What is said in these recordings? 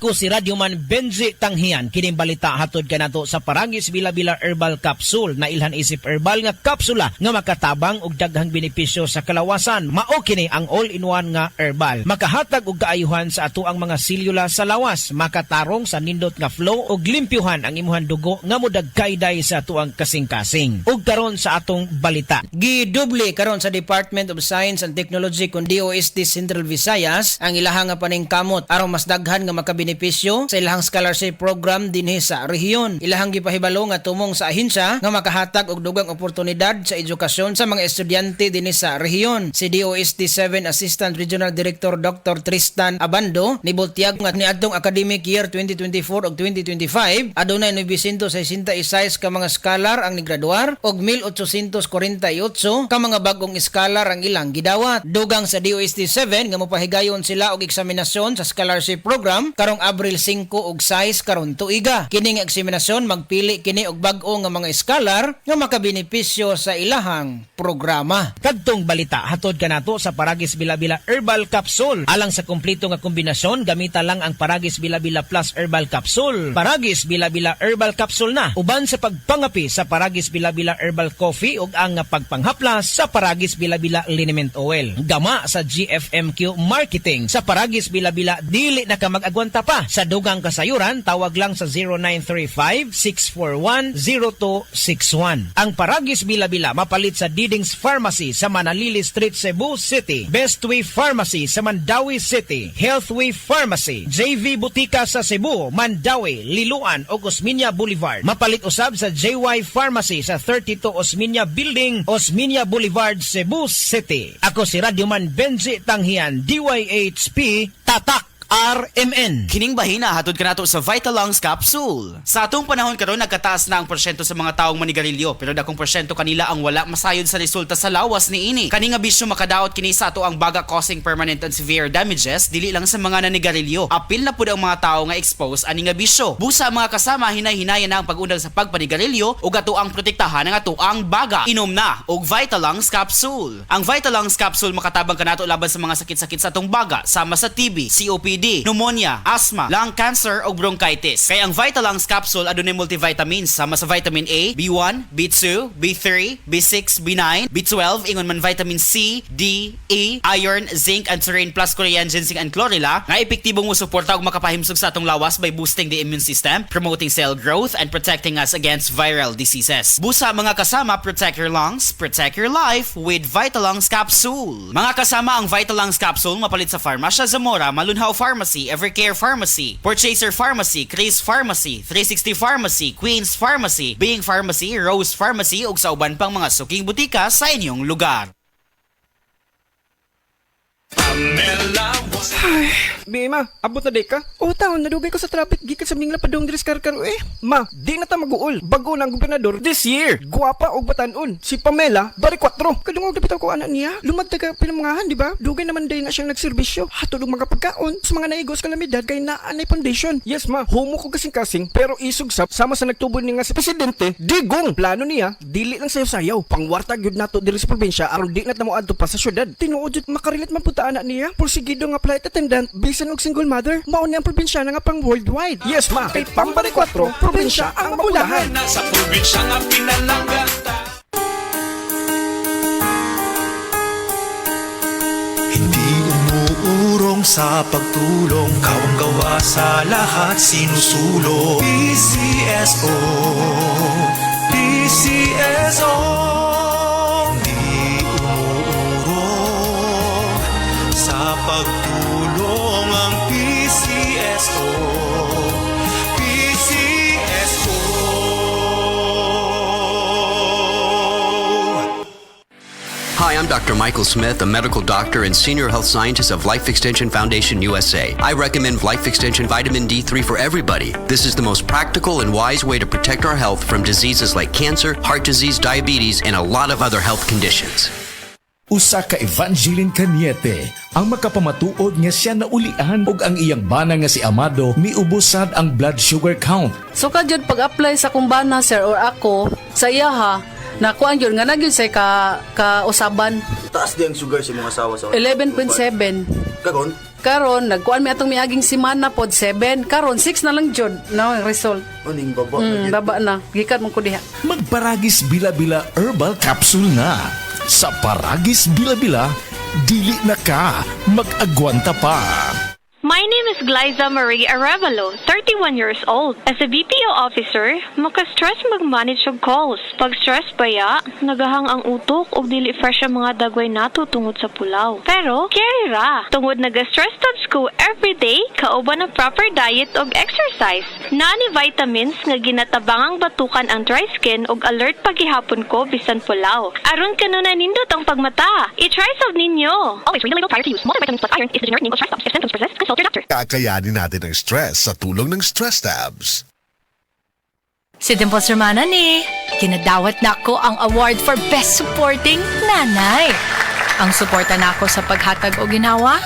Ako si Radyoman Benji Tanghian. Kining balita hatod kanato sa Paragis Bila-Bila Herbal Capsule na ilhan isip herbal nga kapsula nga makatabang og daghang benepisyo sa kalawasan. Mao kini ang all-in-one nga herbal. Makahatag og kaayuhan sa ato ang mga selula sa lawas, makatarong sa nindot nga flow og limpyuhan ang imuhang dugo nga modagkayday sa ato ang kasing-kasing. Ug karon sa atong balita. Giduble karon sa Department of Science and Technology kun DOST Central Visayas ang ilahang nga paningkamot aron mas daghan nga makabenepisyo sa ilahang scholarship program dinhi sa rehiyon. Ilahang gipahibalo nga tumong sa ahensya nga makahatag og dugang oportunidad sa edukasyon sa mga estudyante dinhi sa rehiyon. Si DOST 7 Assistant Regional Director Dr. Tristan Abando nibutyag nga niadtong academic year 2024 ug 2025 adunay 966 ka mga scholar ang nigraduar ug 1848 ka mga bagong scholar ang ilang gidawat. Dugang sa DOST 7 nga mopahigayon sila og eksaminasyon sa scholarship program karong Abril 5 ug 6 karon tuiga. Kining eksaminasyon magpili kini og bag-o nga mga scholar nga makabenepisyo sa ilahang programa. Kadtong balita hatod kanato sa Paragis Bila-Bila Herbal Capsule. Alang sa kumpleto nga kombinasyon gamita lang ang Paragis Bila-Bila Plus Herbal Capsule. Paragis Bila-Bila Herbal Capsule na uban sa pagpangapi sa Paragis Bila-Bila Herbal Coffee ug ang pagpanghaplas sa Paragis Bila-Bila Liniment Oil. Gama sa GFMQ Marketing sa Paragis Bila-Bila dili na ka mag-agwanta pa. Sa dugang kasayuran tawag lang sa 0935-641-0261. Ang Paragis Bila-Bila mapalit sa Didings Pharmacy sa Manalili Street, Cebu City, Bestway Pharmacy sa Mandawi City, Healthway Pharmacy, JV Butika sa Cebu, Mandawi, Liloan ug Osmeña Boulevard. Mapalit usab sa JY Pharmacy sa 32 Osmeña Building, Osmeña Boulevard, Cebu City. Ako si Radyoman Benji Tanghian, DYHP Tatak RMN. Kining bahina hatod kanato sa Vitalungs Capsule. Sa atong panahon karon nagkataas na ang porsyento sa mga taong manigarilyo pero dakong porsyento kanila ang wala masayod sa resulta sa lawas niini. Kani nga bisyo makadaot kini sa ato ang baga causing permanent and severe damages dili lang sa mga nanigarilyo. Apil na pud ang mga tao nga exposed ani nga bisyo. Busa mga kasama hinay-hinayan na ang pag-undag sa pagpanigarilyo ug ato ang protektahan ang ato ang baga. Inom na og Vitalungs Capsule. Ang Vitalungs Capsule makatabang kanato laban sa mga sakit-sakit sa atong baga sama sa TB, COPD, pneumonia, asthma, lung cancer o bronchitis. Kaya ang Vitalungs Capsule adunay multivitamins sama sa vitamin A, B1, B2, B3, B6, B9, B12, ingon man vitamin C, D, E, iron, zinc, and serine plus Korean ginseng and chlorella nga epektibong musuporta og makapahimsog sa atong lawas by boosting the immune system, promoting cell growth, and protecting us against viral diseases. Busa mga kasama, protect your lungs, protect your life with Vitalungs Capsule. Mga kasama, ang Vitalungs Capsule mapalit sa Pharmacia Zamora, Malunhaw Pharmacy, Evercare Pharmacy, Purchaser Pharmacy, Chris Pharmacy, 360 Pharmacy, Queen's Pharmacy, Bing Pharmacy, Rose Pharmacy ug sa uban pang mga suking butika sa inyong lugar. Ay, Bima, abot na di ka? O taon, nadugay ko sa traffic, gikan sa mingla padong diris karkaro eh. Ma, di na ta mag-uol. Bago na ang gobernador this year. Guwapa og batanon. Si Pamela, bari 4. Kadungog na bitaw ko anak niya. Lumagda ka pinamangahan, di ba? Dugay naman day na siyang nagserbisyo. Hatod og mga pagkaon sa mga naigos kalamidad kay naanay foundation. Yes ma, humo ko kasing-kasing pero isugsap sama sa nagtubo ni nga si presidente. Digong plano niya, dili lang sayaw-sayaw. Pangwarta gyud nato diri sa probinsya aron di na tamo adto pa sa syudad. Tinuod jud makarilit man punta anak niya. Porsigido nga flight attendant, bisan og single mother, mao ni ang probinsya nga pang worldwide. Yes ma, kay Pambari 4, probinsya ang mabulahan. Sa probinsya nga pinalangata. Hindi umuurong sa pagtulong, kawang gawa sa lahat sinusulong. PCSO, PCSO. Hindi umuurong sa pagtulong ang PCSO. PCSO. Hi, I'm Dr. Michael Smith, a medical doctor and senior health scientist of Life Extension Foundation USA. I recommend Life Extension Vitamin D3 for everybody. This is the most practical and wise way to protect our health from diseases like cancer, heart disease, diabetes, and a lot of other health conditions. Usa ka Evangeline Cañete ang makapamatuod nga siya naulian og ang iyang bana nga si Amado miubusad ang blood sugar count. So kadyod pag-apply sa kumbana sir or ako sa iya ha, nakuan yun nga nagyud say ka usaban. Taas di ang sugar sa mga asawa sa 11.7. Kagon? Karon nagkuan mi atong miaging semana pod 7. Karon 6 na lang jud. No, ang result. Uning baba. Baba na. Gikan mo ko diha. Magparagis Bila-Bila Herbal Capsule na. Sa Paragis Bila-Bila, dili na ka mag-agwanta pa. My name is Glyza Marie Arevalo, 31 years old. As a BPO officer, maka-stress mag-manage og calls. Pag stress baya, nagahang ang utok ug dili fresh ang mga dagway nato tungod sa pulaw. Pero, carry ra. Tungod naga-stress tabs ko everyday, kauban ang proper diet ug exercise. Nani vitamins nga ginatabangang batukan ang dry skin ug alert paghihapon ko bisan pulaw. Aron kanuna nindot ang pagmata. I-try sab ninyo. Always read the label prior to use. Multivitamins plus iron is the generic name of stress tabs. If symptoms persist, consult your doctor. Kakayanin natin ang stress sa tulong ng Stress Tabs. Si Dimples Romana ni, kinadawat na ako ang award for Best Supporting Nanay. Ang suporta na ako sa paghatag o ginawa,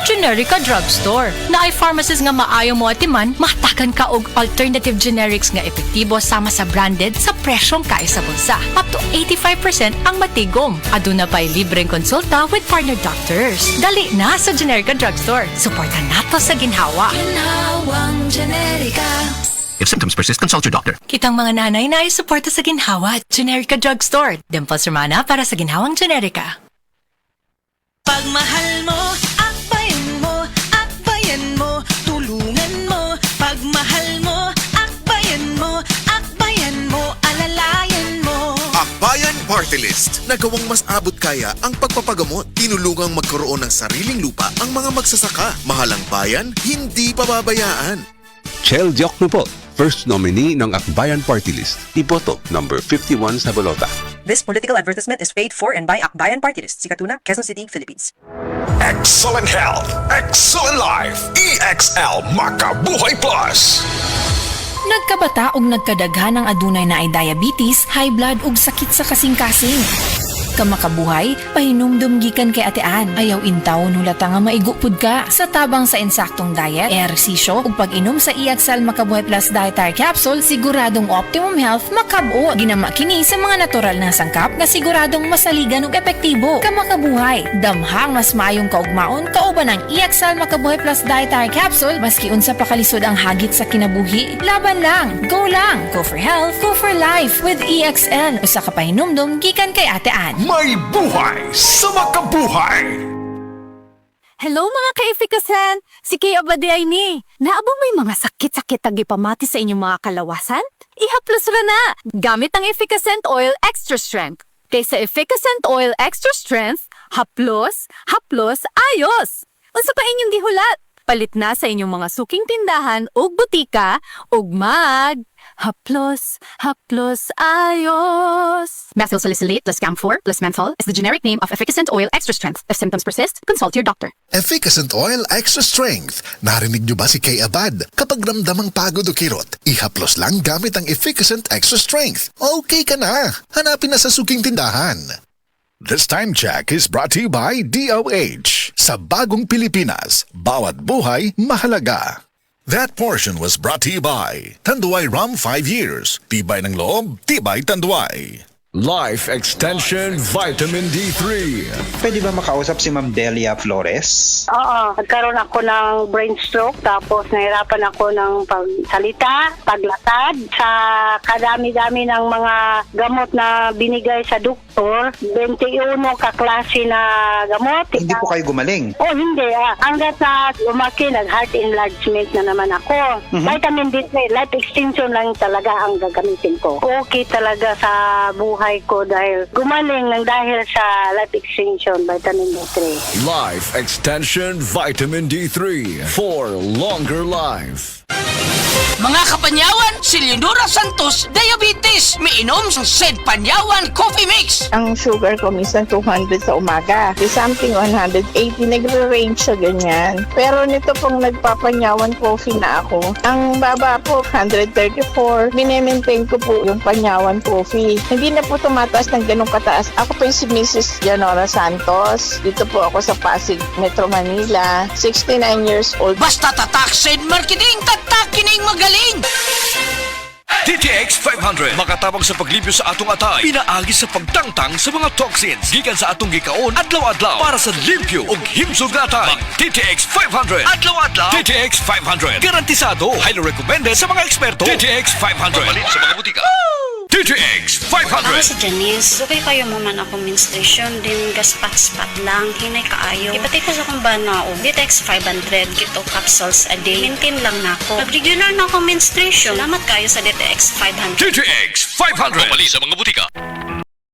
Generica Drugstore. Na ay pharmacist nga maayo mo atiman, mahtakan ka og alternative generics nga epektibo sama sa branded sa presyong kaya sa bulsa. Up to 85% ang matigom. Aduna pa'y libreng konsulta with partner doctors. Dali na sa Generica Drugstore. Suporta nato sa ginhawa. Ginhawang Generica. If symptoms persist, consult your doctor. Kitang mga nanay na ay suporta sa ginhawa. Generica Drugstore. Dimples Romana para sa ginhawang Generica. Pagmahal mo, akbayan mo, akbayan mo, tulungan mo. Pagmahal mo, akbayan mo, akbayan mo, alalayan mo. Akbayan Party List. Nagawang mas abot kaya ang pagpapagamot. Tinulungang magkaroon ng sariling lupa ang mga magsasaka. Mahalang bayan, hindi pababayaan. Chel Diokno po, first nominee ng Akbayan Party List. Iboto, number 51 sa bolota. This political advertisement is paid for and by Akbayan Party List, Sikatuna, Quezon City, Philippines. Excellent health, excellent life. EXL Makabuhay Plus. Nagkabata og nagkadaghan ng adunay na ay diabetes, high blood ug sakit sa kasing-kasing. Kamakabuhay, pahinumdum gikan kay atean. Ayaw intaw nulata nga maigupod ka. Sa tabang sa insaktong diet, ehersisyo ug pag-inom sa EXL Makabuhay Plus Dietary Capsule, siguradong optimum health makab-o. Ginama kini sa mga natural na sangkap nga siguradong masaligan ug epektibo. Kamakabuhay, damhang mas maayong kaugmaon kauban ang EXL Makabuhay Plus Dietary Capsule maski unsa pa kalisod ang hagit sa kinabuhi. Laban lang, go for health, go for life with EXL. Usa ka pahinumdum gikan kay atean. May buhay sa makabuhay! Hello mga ka-Efficasan! Si Kay Abaday ni. Naabong may mga sakit-sakit ang ipamati sa inyong mga kalawasan? Ihaplos ra na! Gamit ang Efficacent Oil Extra Strength. Kay sa Efficacent Oil Extra Strength, haplos, ayos! Unsa pa inyong gihulat? Palit na sa inyong mga suking tindahan o butika o haplos, ayos. Methyl salicylate plus camphor plus menthol is the generic name of Efficacent Oil Extra Strength. If symptoms persist, consult your doctor. Efficacent Oil Extra Strength. Narinig niyo ba si Kay Abad? Kapag ramdamang pagod o kirot, ihaplos lang gamit ang Efficacent Extra Strength. Okay ka na. Hanapin na sa suking tindahan. This time check is brought to you by DOH. Sa bagong Pilipinas, bawat buhay mahalaga. That portion was brought to you by Tanduay Rum 5 years. Tibay ng loob, tibay Tanduay. Life Extension Vitamin D3. Pwede ba makausap si Ma'am Delia Flores? Oo, nagkaroon ako ng brain stroke tapos nahirapan ako ng pagsalita, paglatad. Sa kadami-dami ng mga gamot na binigay sa doktor, 21 kaklase na gamot. Hindi po kayo gumaling? Oh, hindi. Hanggat na lumaki, nag-heart enlargement na naman ako. Vitamin D3, life extension lang talaga ang gagamitin ko. Okay talaga sa buhay ko dahil gumaling lang dahil sa life extension vitamin D3. Life Extension Vitamin D3 for longer life. Mga kapanyawan, si Leonora Santos, diabetes. Miinom sa Sed Panyawan Coffee Mix. Ang sugar ko minsan 200 sa umaga. Di something 180, nagre-range sa ganyan. Pero nito pong nagpapanyawan coffee na ako. Ang baba po, 134. Minemaintain ko po yung panyawan coffee. Hindi na po tumataas ng ganong kataas. Ako po yung si Mrs. Leonora Santos. Dito po ako sa Pasig, Metro Manila. 69 years old. Basta tatak Sed Marketing, tatak kining magaling. DTX 500 makatabang sa paglibyo sa atong atay, pinaagi sa pagtangtang sa mga toxins gikan sa atong gikaon adlaw-adlaw para sa limpyo ug himsog nga atay. DTX 500 adlaw-adlaw. DTX 500 garantisado, highly recommended sa mga eksperto. DTX 500 mabalin sa mga butika. DTX 500. Ako si Janice. Dugay kayo mo man ako menstruation din gaspat-spat lang. Hinay kaayo. Ipatay ko sa kong bana o DTX 500 gito capsules a day. Maintain lang na ako. Pag regular na ako menstruation, salamat kayo sa DTX 500. DTX 500 mabalin sa mga butika.